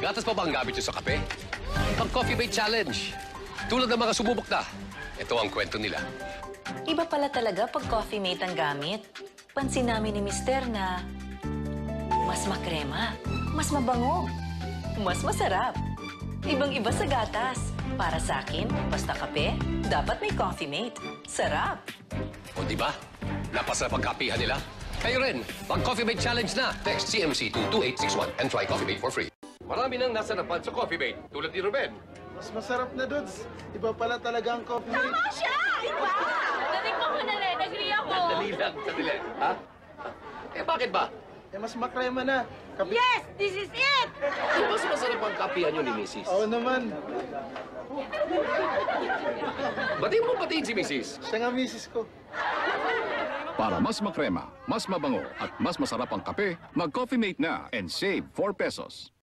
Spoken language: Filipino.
Gatas pa ba ang gamit nyo sa kape? Pag Coffee Mate Challenge. Tulad ng mga sumubok na. Ito ang kwento nila. Iba pala talaga pag Coffee Mate ang gamit. Pansin namin ni Mister na mas makrema, mas mabango, mas masarap. Ibang-iba sa gatas. Para sa akin, basta kape, dapat may Coffee Mate. Sarap! O di ba? Napasarap ang kapihan nila. Kayo rin, mag-Coffee Mate Challenge na. Text CMC 22861 and try Coffee Mate for free. Marami nang nasarapan sa Coffee Mate, tulad ni Ruben. Mas masarap na, Dudes. Iba pala talaga ang coffee mate. Tama siya! Iba! Natikman ko na rin. Agree ako. Dali lang, sandali. Ha? Eh bakit ba? Eh, mas makrema na. Kape... Yes! This is it! Mas masarap ang kapihan nyo ni Mrs. Oo naman. Batiin mo batiin si Mrs. Siya nga misis ko. Para mas makrema, mas mabango at mas masarap ang kape, mag-Coffee Mate na and save 4 pesos.